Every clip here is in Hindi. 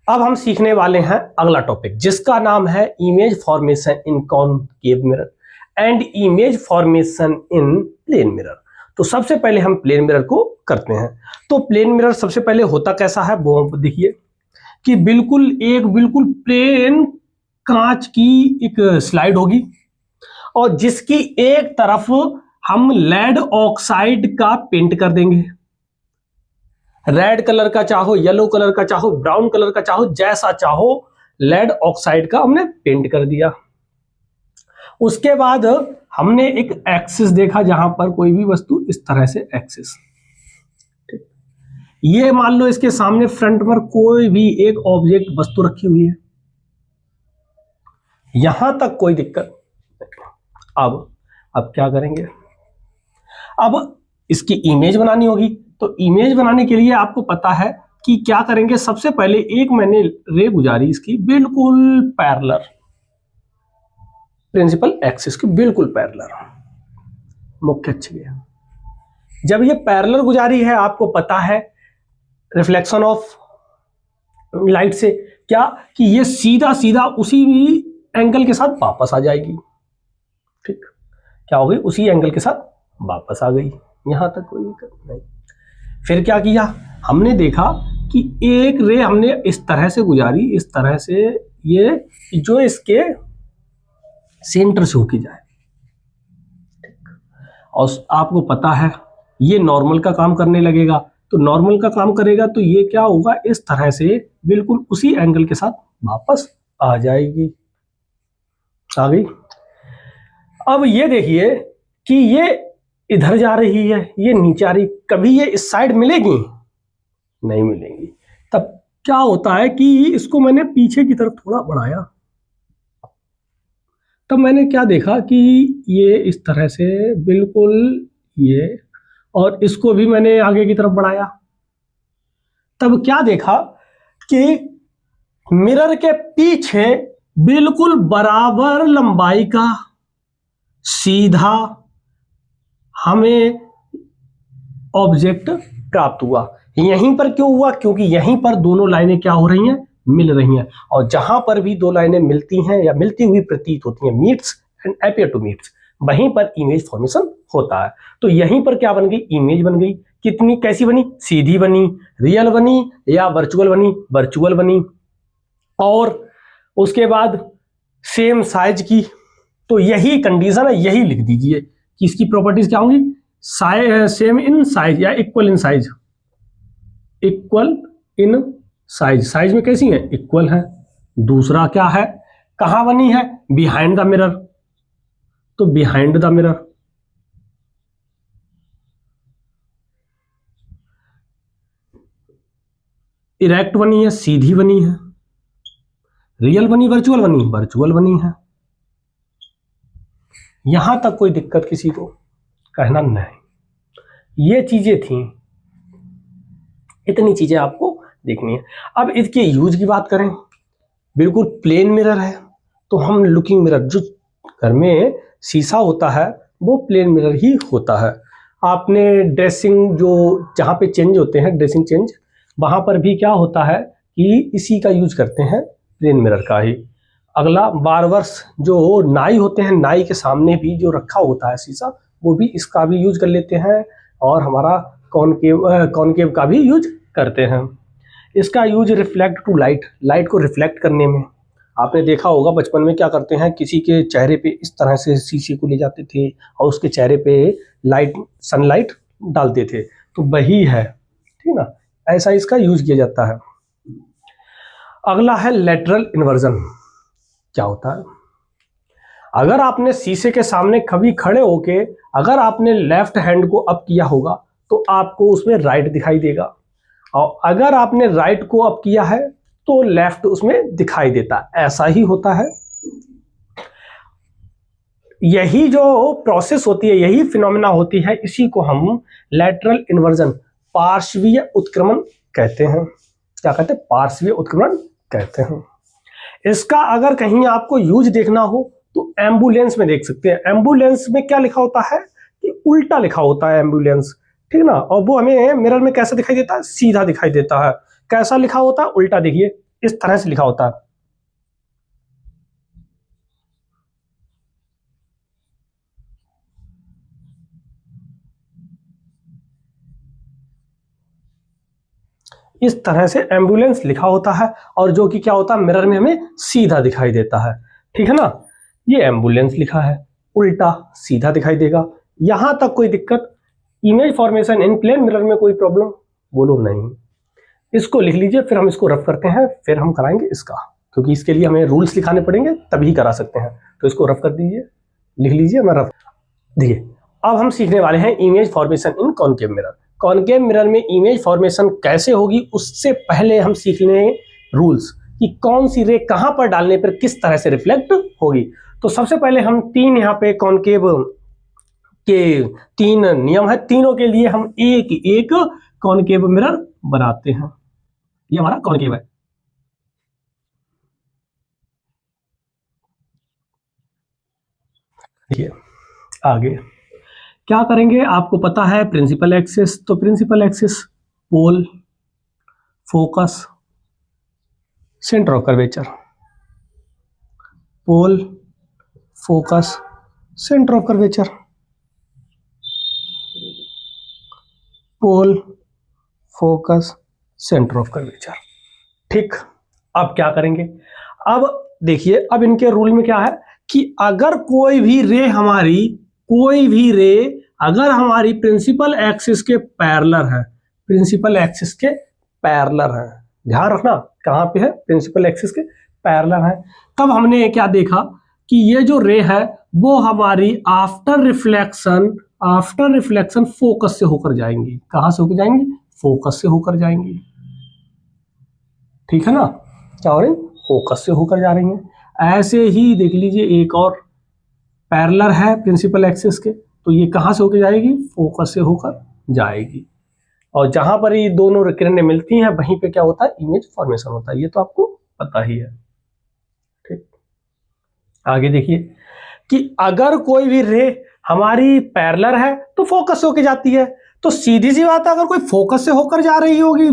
अब हम सीखने वाले हैं अगला टॉपिक जिसका नाम है image formation in concave mirror and image formation in plane mirror. तो सबसे पहले हम प्लेन मिरर को करते हैं। तो प्लेन मिरर सबसे पहले होता कैसा है वो देखिए कि बिल्कुल प्लेन कांच की एक स्लाइड होगी और जिसकी एक तरफ हम लेड ऑक्साइड का पेंट कर देंगे। रेड कलर का चाहो, येलो कलर का चाहो, ब्राउन कलर का चाहो, जैसा चाहो लेड ऑक्साइड का हमने पेंट कर दिया। उसके बाद हमने एक एक्सिस देखा जहां पर कोई भी वस्तु इस तरह से एक्सिस, ये मान लो इसके सामने फ्रंट पर कोई भी एक ऑब्जेक्ट वस्तु रखी हुई है, यहां तक कोई दिक्कत। अब क्या करेंगे, अब इसकी इमेज बनानी होगी। तो इमेज बनाने के लिए आपको पता है कि क्या करेंगे, सबसे पहले एक मैंने रे गुजारी इसकी बिल्कुल पैरेलल, प्रिंसिपल एक्सिस की बिल्कुल पैरेलल, मुख्य अक्ष के। जब ये पैरेलल गुजारी है, आपको पता है रिफ्लेक्शन ऑफ लाइट से क्या कि ये सीधा सीधा उसी एंगल के साथ वापस आ जाएगी। ठीक, क्या हो गई, उसी एंगल के साथ वापस आ गई, यहां तक कोई दिक्कत नहीं। फिर क्या किया, हमने देखा कि एक रे हमने इस तरह से गुजारी, इस तरह से ये जो इसके सेंटर से होके जाए। और आपको पता है ये नॉर्मल का काम करने लगेगा, तो नॉर्मल का काम करेगा तो ये क्या होगा, इस तरह से बिल्कुल उसी एंगल के साथ वापस आ जाएगी, आ गई। अब ये देखिए कि ये इधर जा रही है, ये नीचे आ रही, कभी ये इस साइड मिलेगी नहीं मिलेंगी। तब क्या होता है कि इसको मैंने पीछे की तरफ थोड़ा बढ़ाया, तब मैंने क्या देखा कि ये इस तरह से बिल्कुल ये, और इसको भी मैंने आगे की तरफ बढ़ाया, तब क्या देखा कि मिरर के पीछे बिल्कुल बराबर लंबाई का सीधा हमें ऑब्जेक्ट प्राप्त हुआ। यहीं पर क्यों हुआ, क्योंकि यहीं पर दोनों लाइनें क्या हो रही हैं, मिल रही हैं। और जहां पर भी दो लाइनें मिलती हैं या मिलती हुई प्रतीत होती हैं, meets and appear to meets, वहीं पर इमेज फॉर्मेशन होता है। तो यहीं पर क्या बन गई, इमेज बन गई। कितनी, कैसी बनी, सीधी बनी, रियल बनी या वर्चुअल बनी, वर्चुअल बनी। और उसके बाद सेम साइज की, तो यही कंडीशन है, यही लिख दीजिए कि इसकी प्रॉपर्टीज क्या होंगी, सेम इन साइज या equal in size, equal in size, size में कैसी है, इक्वल है। दूसरा क्या है, कहां बनी है, बिहाइंड द मिरर, तो बिहाइंड द मिरर। इरेक्ट बनी है, सीधी बनी है। रियल बनी, वर्चुअल बनी, वर्चुअल बनी है। यहां तक कोई दिक्कत किसी को कहना नहीं। ये चीजें थी, इतनी चीजें आपको देखनी है। अब इसके यूज की बात करें, बिल्कुल प्लेन मिरर है तो हम लुकिंग मिरर, जो घर में शीशा होता है वो प्लेन मिरर ही होता है। आपने ड्रेसिंग जो जहाँ पे चेंज होते हैं, ड्रेसिंग चेंज, वहाँ पर भी क्या होता है कि इसी का यूज करते हैं, प्लेन मिरर का ही। अगला बारवर्स जो नाई होते हैं, नाई के सामने भी जो रखा होता है शीशा, वो भी इसका भी यूज कर लेते हैं। और हमारा कॉनकेव का भी यूज करते हैं। इसका use reflect to light, light को रिफ्लेक्ट करने में। आपने देखा होगा बचपन में क्या करते हैं, किसी के चेहरे पे इस तरह से शीशे को ले जाते थे और उसके चेहरे पे लाइट, सनलाइट डालते थे, तो वही है, ठीक ना, ऐसा इसका यूज किया जाता है। अगला है लेटरल इन्वर्जन। क्या होता है, अगर आपने शीशे के सामने कभी खड़े होके अगर आपने लेफ्ट हैंड को अप किया होगा तो आपको उसमें राइट दिखाई देगा, और अगर आपने राइट को अप किया है तो लेफ्ट उसमें दिखाई देता है। ऐसा ही होता है, यही जो प्रोसेस होती है, यही फिनोमेना होती है, इसी को हम लेटरल इन्वर्जन, पार्श्वीय उत्क्रमण कहते हैं। क्या कहते हैं, पार्श्वीय उत्क्रमण कहते हैं। इसका अगर कहीं आपको यूज देखना हो तो एम्बुलेंस में देख सकते हैं। एम्बुलेंस में क्या लिखा होता है कि उल्टा लिखा होता है एम्बुलेंस, ठीक ना, और वो हमें मिरर में कैसा दिखाई देता है, सीधा दिखाई देता है। कैसा लिखा होता है, उल्टा। देखिए इस तरह से लिखा होता है। इस तरह से एम्बुलेंस लिखा होता है और जो कि क्या होता है, मिरर में हमें सीधा दिखाई देता है। ठीक है ना, ये एम्बुलेंस लिखा है, उल्टा सीधा दिखाई देगा। यहां तक कोई दिक्कत? Image formation in plane mirror में कोई प्रॉब्लम? बोलो नहीं। इसको लिख लीजिए, फिर हम इसको रफ करते हैं, फिर हम कराएंगे इसका, क्योंकि इसके लिए हमें रूल्स लिखाने पड़ेंगे तभी करा सकते हैं। तो इसको रफ कर दीजिए, लिख लीजिए, मैं रफ। देखिए, अब हम सीखने वाले हैं image formation in concave mirror. Concave mirror में इमेज फॉर्मेशन कैसे होगी, उससे पहले हम सीख लें रूल्स कि कौन सी रे कहां पर डालने पर किस तरह से रिफ्लेक्ट होगी। तो सबसे पहले हम तीन यहाँ पे कॉनकेव के तीन नियम है, तीनों के लिए हम एक एक कॉनकेव मिरर बनाते हैं। ये हमारा कॉनकेव है। देखिए आगे क्या करेंगे, आपको पता है प्रिंसिपल एक्सिस। तो principal axis pole, focus, centre of curvature. Pole, focus, centre of curvature. Pole, focus, centre of curvature. ठीक, अब क्या करेंगे? अब देखिए, अब इनके रूल में क्या है कि अगर कोई भी रे अगर हमारी प्रिंसिपल एक्सिस के पैरेलल है, प्रिंसिपल एक्सिस के पैरेलल है, ध्यान रखना कहां पे है, प्रिंसिपल एक्सिस के पैरेलल है, तब हमने क्या देखा कि ये जो रे है वो हमारी आफ्टर रिफ्लेक्शन फोकस से होकर जाएंगी। कहां से होकर जाएंगी? फोकस से होकर जाएंगी। ठीक है ना, क्या हो रही? फोकस से होकर जा रही हैं। ऐसे ही देख लीजिए, एक और पैरेलल है प्रिंसिपल एक्सिस के, तो ये कहां से होकर जाएगी? फोकस से होकर जाएगी। और जहां पर ये दोनों किरणें मिलती हैं वहीं पे क्या होता है? इमेज फॉर्मेशन होता है। ये तो आपको पता ही है। ठीक, आगे देखिए कि अगर कोई भी रे हमारी पैरेलल है तो फोकस से होकर जाती है। तो सीधी सी बात है, अगर कोई फोकस से होकर जा रही होगी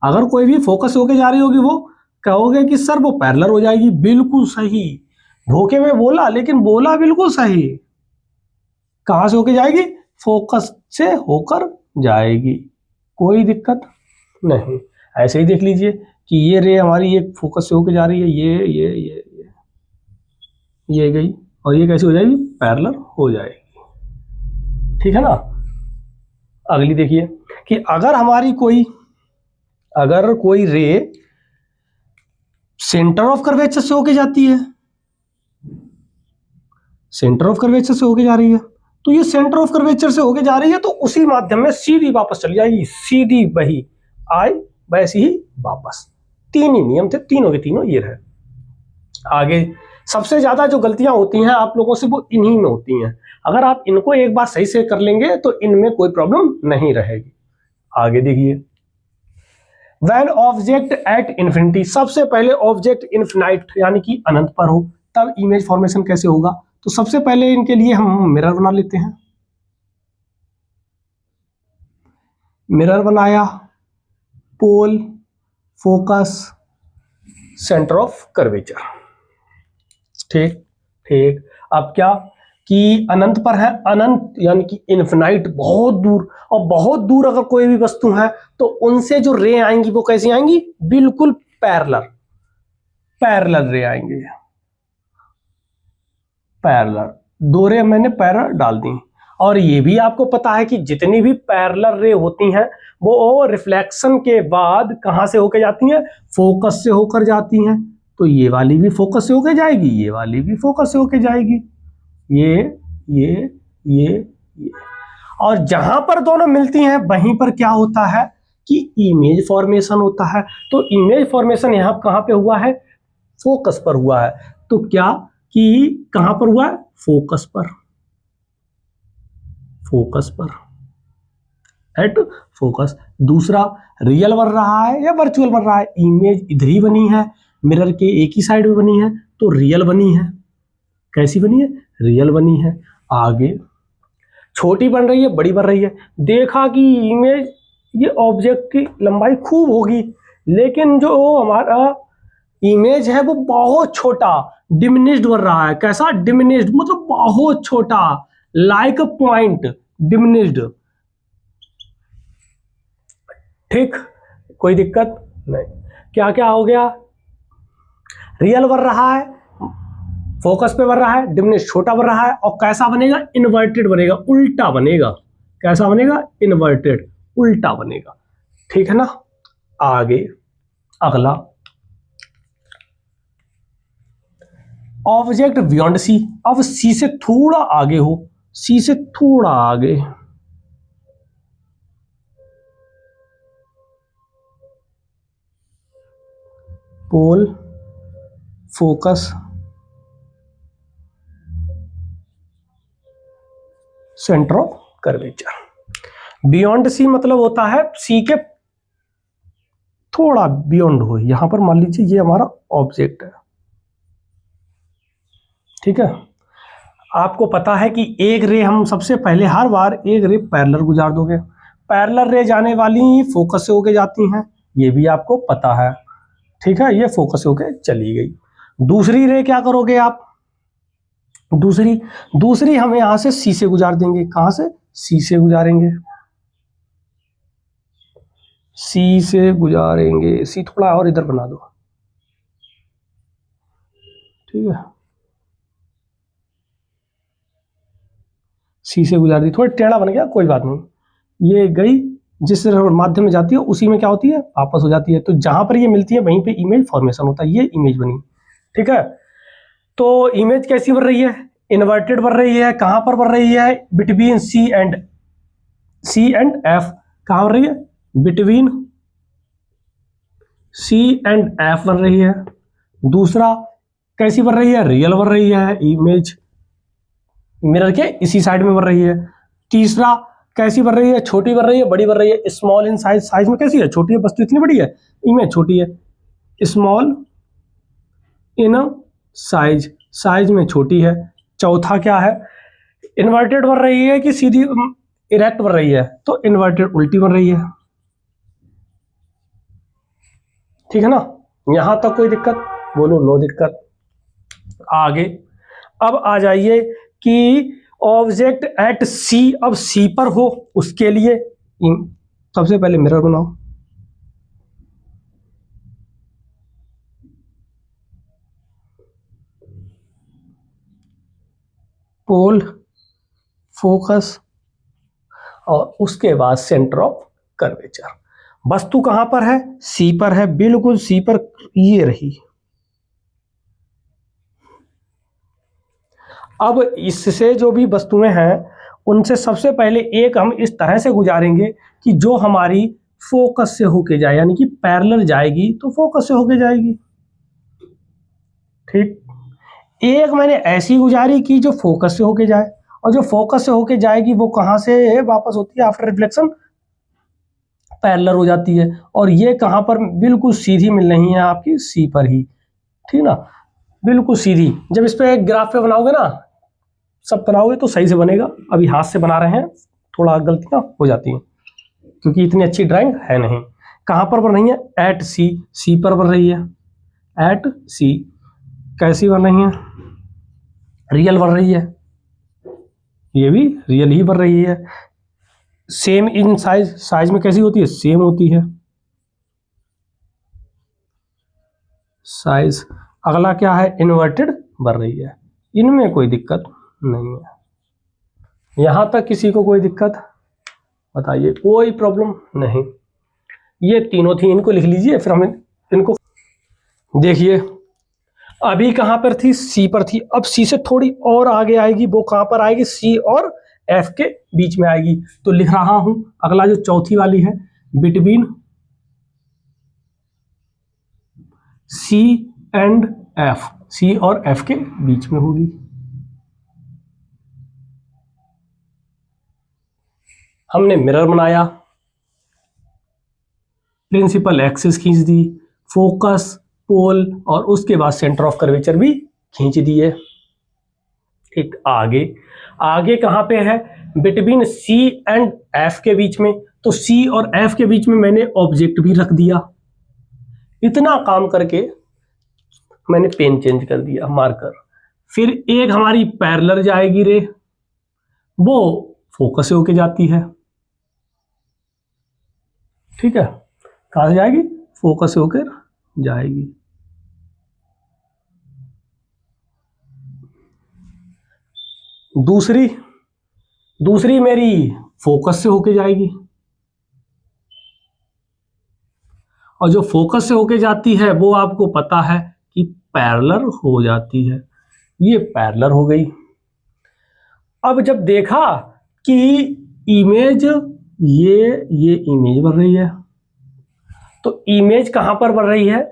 अगर कोई भी फोकस से होकर जा रही होगी वो कहोगे कि सर वो पैरेलल हो जाएगी। बिल्कुल सही, धोखे में बोला लेकिन बोला बिल्कुल सही। कहां से होकर जाएगी? फोकस से होकर जाएगी, कोई दिक्कत नहीं। ऐसे ही देख लीजिए कि ये रे हमारी एक फोकस से होकर जा रही है, ये गई और ये कैसे हो जाएगी? पैरेलल हो जाएगी। ठीक है ना। अगली देखिए कि अगर कोई रे सेंटर ऑफ कर्वेचर से होके जाती है, सेंटर ऑफ कर्वेचर से होके जा रही है, तो ये सेंटर ऑफ कर्वेचर से होके जा रही है तो उसी माध्यम में सीधी वापस चली जाएगी। सीधी वही आई वैसी ही वापस। तीन ही नियम थे, तीनों के तीनों ये रहे। आगे सबसे ज्यादा जो गलतियां होती हैं आप लोगों से वो इन्हीं में होती हैं। अगर आप इनको एक बार सही से कर लेंगे तो इनमें कोई प्रॉब्लम नहीं रहेगी। आगे देखिए, When ऑब्जेक्ट एट इन्फिनिटी, सबसे पहले ऑब्जेक्ट इन्फिनाइट यानी कि अनंत पर हो तब इमेज फॉर्मेशन कैसे होगा। तो सबसे पहले इनके लिए हम मिरर बना लेते हैं। मिरर बनाया, पोल, फोकस, सेंटर ऑफ कर्वेचर। ठीक ठीक, अब क्या कि अनंत पर है, अनंत यानी कि इन्फिनाइट, बहुत दूर। और बहुत दूर अगर कोई भी वस्तु है तो उनसे जो रे आएंगी वो कैसी आएंगी? बिल्कुल पैरेलल रे आएंगे। पैरेलल, दो रे मैंने पैरेलल डाल दी। और ये भी आपको पता है कि जितनी भी पैरेलल रे होती हैं वो रिफ्लेक्शन के बाद कहां से होकर जाती हैं? फोकस से होकर जाती हैं। तो ये वाली भी फोकस से होकर जाएगी, ये वाली भी फोकस से होकर जाएगी, ये। और जहां पर दोनों मिलती हैं वहीं पर क्या होता है कि इमेज फॉर्मेशन होता है। तो इमेज फॉर्मेशन यहां कहां पे हुआ है? फोकस पर हुआ है। तो क्या कि कहां पर हुआ है? फोकस पर, एट फोकस। दूसरा, रियल बन रहा है या वर्चुअल बन रहा है? इमेज इधर ही बनी है, मिरर के एक ही साइड में बनी है तो रियल बनी है। कैसी बनी है? रियल बनी है। आगे छोटी बन रही है, बड़ी बन रही है। देखा कि इमेज, ये ऑब्जेक्ट की लंबाई खूब होगी, लेकिन जो हमारा इमेज है वो बहुत छोटा डिमिनिश्ड बन रहा है। कैसा डिमिनिश्ड, मतलब बहुत छोटा, लाइक अ पॉइंट डिमिनिश्ड। ठीक, कोई दिक्कत नहीं। क्या क्या हो गया, रियल बन रहा है, फोकस पे बन रहा है, डिमिनिश छोटा बन रहा है, और कैसा बनेगा, इन्वर्टेड बनेगा, उल्टा बनेगा। कैसा बनेगा, इन्वर्टेड, उल्टा बनेगा। ठीक है ना। आगे अगला, ऑब्जेक्ट बियॉन्ड सी। अब सी से थोड़ा आगे हो, सी से थोड़ा आगे, pole, focus, centre of curvature. Beyond C मतलब होता है सी के थोड़ा बियॉन्ड हो। यहां पर मान लीजिए ये हमारा ऑब्जेक्ट है, ठीक है। आपको पता है कि एक रे, हम सबसे पहले हर बार एक रे पैरेलल गुजार दोगे, पैरेलल रे जाने वाली फोकस से होके जाती हैं, ये भी आपको पता है, ठीक है। ये फोकस से होके चली गई। दूसरी रे क्या करोगे आप, दूसरी हम यहां से सी से गुजार देंगे। कहां से, सी से गुजारेंगे, सी से गुजारेंगे। सी थोड़ा और इधर बना दो, ठीक है। सी से गुजार दी, थोड़ा टेढ़ा बन गया, कोई बात नहीं। ये गई, जिस माध्यम में जाती है उसी में क्या होती है, वापस हो जाती है। तो जहां पर ये मिलती है वहीं पे इमेज फॉर्मेशन होता है। ये इमेज बनी, ठीक है। तो इमेज कैसी बन रही है, इन्वर्टेड बन रही है। कहां पर बन रही है, बिटवीन सी एंड एफ। कहां बन रही है, बिटवीन सी एंड एफ बन रही है। दूसरा कैसी बन रही है, रियल बन रही है, इमेज मिरर के इसी साइड में बन रही है। तीसरा कैसी बन रही है, छोटी बन रही है, बड़ी बन रही है, स्मॉल इन साइज। साइज में कैसी है, छोटी है, वस्तु इतनी बड़ी है, इमेज छोटी है। स्मॉल इन साइज, साइज में छोटी है। चौथा क्या है, इन्वर्टेड बन रही है कि सीधी इरेक्ट बन रही है, तो इन्वर्टेड उल्टी बन रही है, ठीक है ना। यहां तक कोई दिक्कत, बोलो नो दिक्कत। आगे अब आ जाइए कि ऑब्जेक्ट एट सी, अब सी पर हो, उसके लिए सबसे पहले मिरर बनाओ। पोल, फोकस, और उसके बाद सेंटर ऑफ कर्वेचर। वस्तु कहां पर है, सी पर है, बिल्कुल सी पर, ये रही। अब इससे जो भी वस्तुएं हैं उनसे सबसे पहले एक हम इस तरह से गुजारेंगे कि जो हमारी फोकस से होके जाए, यानी कि पैरेलल जाएगी तो फोकस से होके जाएगी, ठीक। एक मैंने ऐसी गुजारी कि जो फोकस से होके जाए, और जो फोकस से होके जाएगी वो कहां से वापस होती है, आफ्टर रिफ्लेक्शन पैरेलल हो जाती है। और ये कहां पर बिल्कुल सीधी मिल रही है आपकी, सी पर ही, ठीक ना, बिल्कुल सीधी। जब इस पे ग्राफ पे बनाओगे ना, सब बनाओगे तो सही से बनेगा। अभी हाथ से बना रहे हैं, थोड़ा गलतियां हो जाती हैं क्योंकि इतनी अच्छी ड्राइंग है नहीं। कहां पर बन रही है, एट सी, सी पर बन रही है, एट सी। कैसी बन रही है, रियल बन रही है, ये भी रियल ही बन रही है। सेम इन साइज, साइज में कैसी होती है, सेम होती है साइज। अगला क्या है, इन्वर्टेड बन रही है। इनमें कोई दिक्कत नहीं है। यहां तक किसी को कोई दिक्कत, बताइए, कोई प्रॉब्लम नहीं। ये तीनों थी, इनको लिख लीजिए, फिर हम इनको देखिए। अभी कहां पर थी, सी पर थी। अब सी से थोड़ी और आगे आएगी, वो कहां पर आएगी, सी और एफ के बीच में आएगी। तो लिख रहा हूं, अगला जो चौथी वाली है, बिटवीन सी एंड एफ, सी और एफ के बीच में होगी। हमने मिरर बनाया, प्रिंसिपल एक्सिस खींच दी, फोकस, पोल, और उसके बाद सेंटर ऑफ कर्वेचर भी खींच दिए। ठीक, आगे कहां पे है, बिटवीन सी एंड एफ के बीच में। तो सी और एफ के बीच में मैंने ऑब्जेक्ट भी रख दिया, इतना काम करके मैंने पेन चेंज कर दिया, मार्कर। फिर एक हमारी पैरेलल जाएगी रे, वो फोकस से होके जाती है, ठीक है। कहां से जाएगी? फोकस से होकर जाएगी। दूसरी मेरी फोकस से होके जाएगी, और जो फोकस से होके जाती है वो आपको पता है कि पैरेलल हो जाती है। ये पैरेलल हो गई। अब जब देखा कि इमेज ये इमेज बन रही है, तो इमेज कहां पर बन रही है?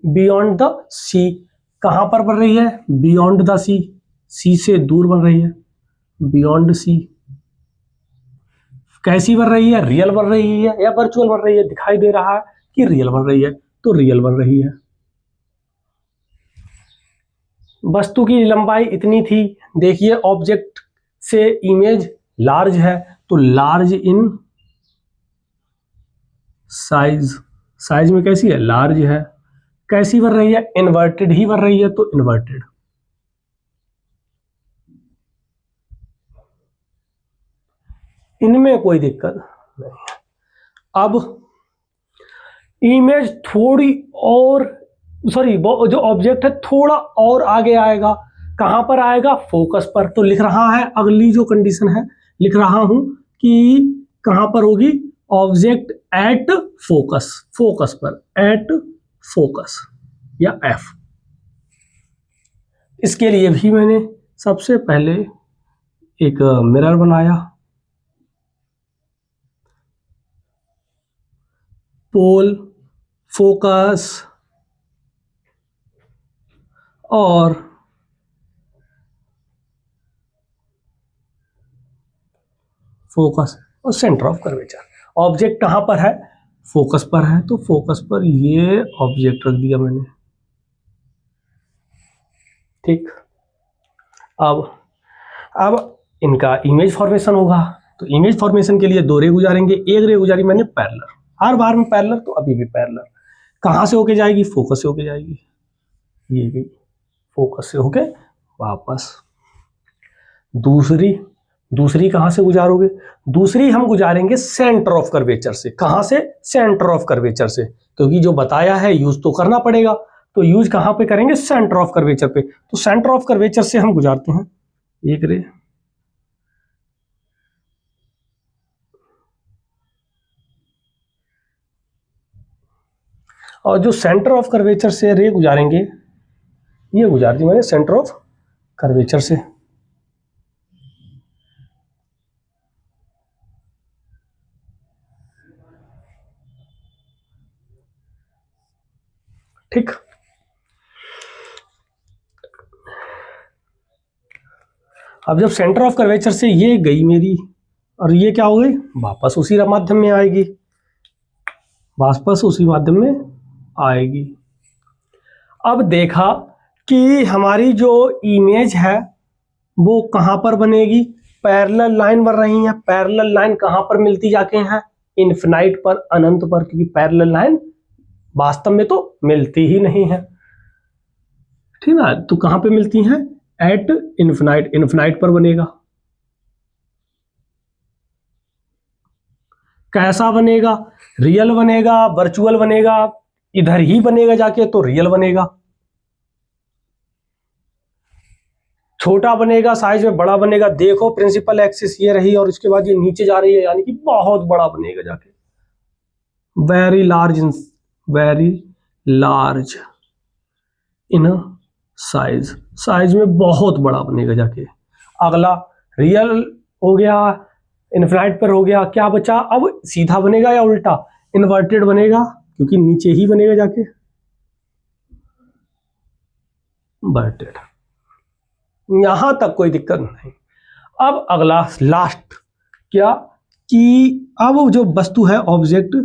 बियॉन्ड द सी। कहां पर बन रही है? बियॉन्ड द सी। सी से दूर बन रही है, बियॉन्ड सी। कैसी बन रही है? रियल बन रही है या वर्चुअल बन रही है? दिखाई दे रहा है कि रियल बन रही है, तो रियल बन रही है। वस्तु की लंबाई इतनी थी। देखिए ऑब्जेक्ट से इमेज लार्ज है, तो लार्ज इन साइज। साइज में कैसी है? लार्ज है। कैसी बन रही है? इन्वर्टेड ही बन रही है, तो इन्वर्टेड। इनमें कोई दिक्कत नहीं है। अब इमेज थोड़ी और, सॉरी, जो ऑब्जेक्ट है थोड़ा और आगे आएगा। कहां पर आएगा? फोकस पर। तो लिख रहा है, अगली जो कंडीशन है लिख रहा हूं कि कहां पर होगी? Object at focus. फोकस पर, एट फोकस या एफ। इसके लिए भी मैंने सबसे पहले एक मिरर बनाया, पोल, फोकस और सेंटर ऑफ कर्वेचर। ऑब्जेक्ट कहां पर है? फोकस पर है, तो फोकस पर ये ऑब्जेक्ट रख दिया मैंने, ठीक। अब इनका इमेज फॉर्मेशन होगा, तो इमेज फॉर्मेशन के लिए दो रे गुजारेंगे। एक रे गुजारी मैंने पैरेलल, हर बार में पैरेलल, तो अभी भी पैरेलल। कहां से होके जाएगी? फोकस से होके जाएगी। ये गई फोकस से होके वापस। दूसरी कहां से गुजारोगे? दूसरी हम गुजारेंगे सेंटर ऑफ कर्वेचर से। कहां से? सेंटर ऑफ कर्वेचर से, क्योंकि जो बताया है यूज तो करना पड़ेगा। तो यूज कहां पे करेंगे? सेंटर ऑफ कर्वेचर पे। तो सेंटर ऑफ कर्वेचर से हम गुजारते हैं एक रे, और जो सेंटर ऑफ कर्वेचर से रे गुजारेंगे, ये गुजार दी मैंने सेंटर ऑफ कर्वेचर से, ठीक। अब जब सेंटर ऑफ कर्वेचर से ये गई मेरी, और ये क्या हो गई? वापस उसी माध्यम में आएगी, वापस उसी माध्यम में आएगी। अब देखा कि हमारी जो इमेज है वो कहां पर बनेगी? पैरेलल लाइन बन रही है। पैरेलल लाइन कहां पर मिलती जाके हैं? इन्फिनाइट पर, अनंत पर, क्योंकि पैरेलल लाइन वास्तव में तो मिलती ही नहीं है, ठीक ना। तो कहां पे मिलती हैं? Eight infinite. इन्फिनाइट पर बनेगा। कैसा बनेगा? रियल बनेगा, वर्चुअल बनेगा? इधर ही बनेगा जाके, तो रियल बनेगा। छोटा बनेगा, साइज में बड़ा बनेगा। देखो प्रिंसिपल एक्सिस ये रही, और इसके बाद ये नीचे जा रही है, यानी कि बहुत बड़ा बनेगा जाके। Very large in size. Size में बहुत बड़ा बनेगा जाके। अगला रियल हो गया, इनफिनाइट पर हो गया। क्या बचा अब? सीधा बनेगा या उल्टा? इन्वर्टेड बनेगा, क्योंकि नीचे ही बनेगा जाके, इन्वर्टेड। यहां तक कोई दिक्कत नहीं। अब अगला लास्ट क्या कि अब जो वस्तु है, ऑब्जेक्ट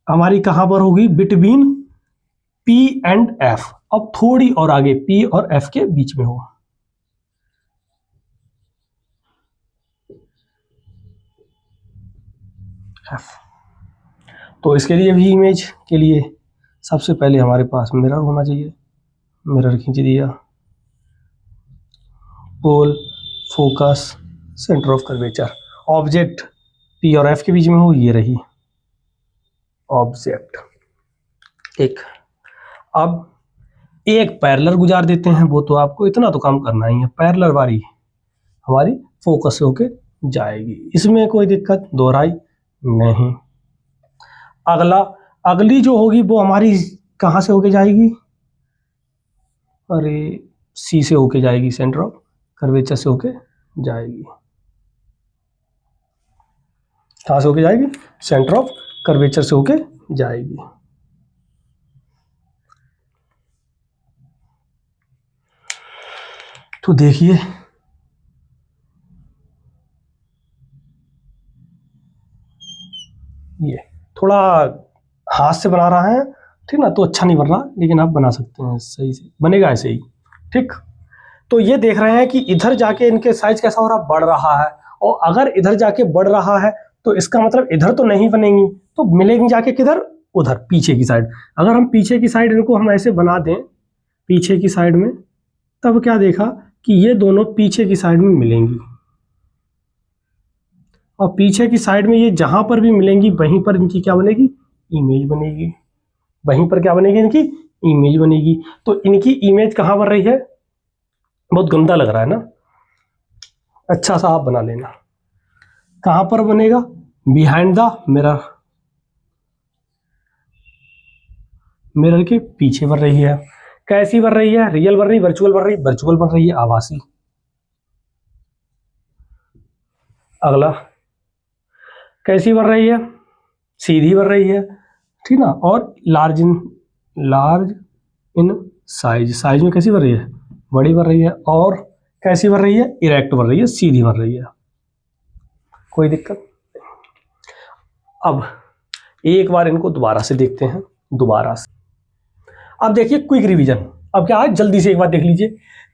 हमारी कहां पर होगी? Between P and F। अब थोड़ी और आगे P और F के बीच में होगा। F। तो इसके लिए भी इमेज के लिए सबसे पहले हमारे पास मिरर होना चाहिए, मिरर खींच दिया, pole, focus, centre of curvature. Object P और एफ के बीच में हो, ये रही ऑब्जेक्ट। एक अब एक पैरेलल गुजार देते हैं, वो तो आपको इतना तो काम करना ही है। पैरेलल वाली हमारी फोकस से होके जाएगी, इसमें कोई दिक्कत दोहराई नहीं। अगली जो होगी वो हमारी कहाँ से होके जाएगी, अरे सी से होके जाएगी, सेंटर ऑफ कर्वेचर से होके जाएगी। कहाँ से होके जाएगी, सेंटर ऑफ कर्वेचर से होके जाएगी। तो देखिए ये थोड़ा हाथ से बना रहा है, ठीक ना, तो अच्छा नहीं बन रहा, लेकिन आप बना सकते हैं, सही से बनेगा ऐसे ही, ठीक। तो ये देख रहे हैं कि इधर जाके इनके साइज कैसा हो रहा, बढ़ रहा है। और अगर इधर जाके बढ़ रहा है तो इसका मतलब इधर तो नहीं बनेंगी, तो मिलेंगी जाके किधर, उधर पीछे की साइड। अगर हम पीछे की साइड इनको हम ऐसे बना दें पीछे की साइड में, तब क्या देखा कि ये दोनों पीछे की साइड में मिलेंगी, और पीछे की साइड में ये जहां पर भी मिलेंगी वहीं पर इनकी क्या बनेगी, इमेज बनेगी। वहीं पर क्या बनेगी, इनकी इमेज बनेगी। तो इनकी इमेज कहां बन रही है, बहुत गंदा लग रहा है ना, अच्छा सा आप बना लेना। कहां पर बनेगा, बिहाइंड द मिरर, मिरर के पीछे बन रही है। कैसी बन रही है, रियल बन रही, वर्चुअल बन रही, वर्चुअल बन रही है, आभासी। अगला कैसी बन रही है, सीधी बन रही है, ठीक ना। और लार्ज इन साइज, साइज में कैसी बन रही है, बड़ी बन रही है। और कैसी बन रही है, इरेक्ट बन रही है, सीधी बन रही है, कोई दिक्कत नहीं। अब एक बार इनको दोबारा से देखते हैं, दोबारा से। अब देखिए क्विक रिवीजन। अब क्या है, जल्दी से एक बार देख लीजिए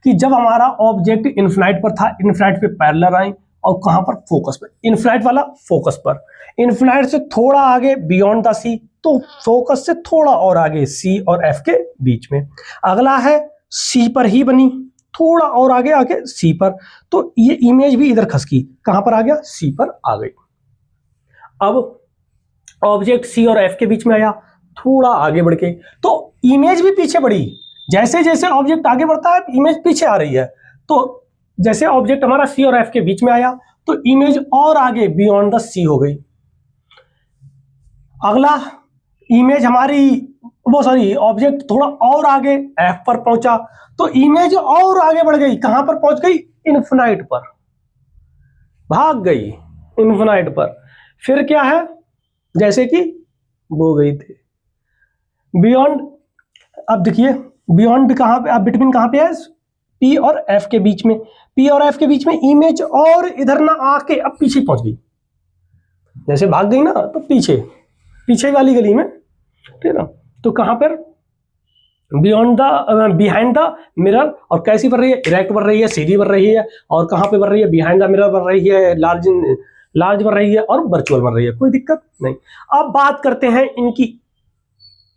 कि जब हमारा ऑब्जेक्ट इन्फिनाइट पर था, इन्फिनाइट पे पैरेलल आए, और कहां पर, फोकस पर। इन्फिनाइट वाला फोकस पर, इन्फिनाइट से थोड़ा आगे बियॉन्ड द सी, तो फोकस से थोड़ा और आगे सी और एफ के बीच में। अगला है सी पर ही बनी, थोड़ा और आगे आके सी पर, तो ये इमेज भी इधर खसकी, कहां पर आ गया, सी पर आ गई। अब ऑब्जेक्ट सी और एफ के बीच में आया, थोड़ा आगे बढ़ के, तो इमेज भी पीछे बढ़ी। जैसे जैसे ऑब्जेक्ट आगे बढ़ता है इमेज पीछे आ रही है। तो जैसे ऑब्जेक्ट हमारा सी और एफ के बीच में आया तो इमेज और आगे बियॉन्ड द सी हो गई। अगला इमेज हमारी, वो सॉरी, ऑब्जेक्ट थोड़ा और आगे एफ पर पहुंचा तो इमेज और आगे बढ़ गई, कहां पर पहुंच गई, इन्फिनाइट पर, भाग गई इन्फिनाइट पर। फिर क्या है, जैसे कि वो गई थी बियॉन्ड। अब देखिए बियॉन्ड कहां पे, अब बिटवीन कहां पे है, पी और एफ के बीच में। पी और एफ के बीच में इमेज और इधर ना आके अब पीछे पहुंच गई, जैसे भाग गई ना तो पीछे, पीछे वाली गली में, ठीक है। तो कहां पर, beyond the, behind the mirror. और कैसी बन रही है, इरेक्ट बन रही है, सीधी बन रही है। और कहां पे बन रही है, बिहाइंड द मिरर बन रही है, लार्ज बन रही है, और वर्चुअल बन रही है, कोई दिक्कत नहीं। अब बात करते हैं इनकी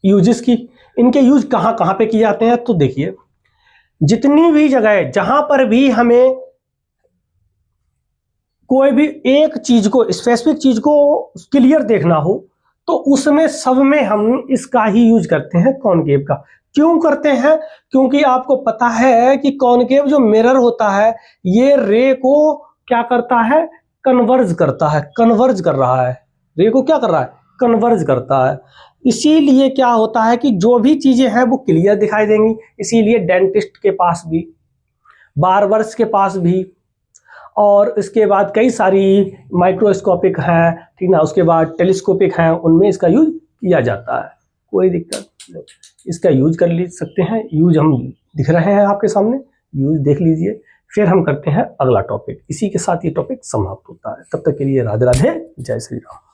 यूजेस की। इनके यूज कहां कहां पे किए जाते हैं, तो देखिए जितनी भी जगह जहां पर भी हमें कोई भी एक चीज को, स्पेसिफिक चीज को क्लियर देखना हो, तो उसमें सब में हम इसका ही यूज करते हैं, कॉनकेव का। क्यों करते हैं, क्योंकि आपको पता है कि कॉनकेव जो मिरर होता है ये रे को क्या करता है, कन्वर्ज करता है, कन्वर्ज कर रहा है, रे को क्या कर रहा है, कन्वर्ज करता है। इसीलिए क्या होता है कि जो भी चीजें हैं वो क्लियर दिखाई देंगी। इसीलिए डेंटिस्ट के पास भी, बार्बर्स के पास भी, और इसके बाद कई सारी माइक्रोस्कोपिक हैं, ठीक ना, उसके बाद टेलीस्कोपिक हैं, उनमें इसका यूज किया जाता है, कोई दिक्कत नहीं, इसका यूज कर ले सकते हैं। यूज हम दिख रहे हैं आपके सामने, यूज देख लीजिए। फिर हम करते हैं अगला टॉपिक, इसी के साथ ये टॉपिक समाप्त होता है। तब तक के लिए राधे राधे, जय श्री राम।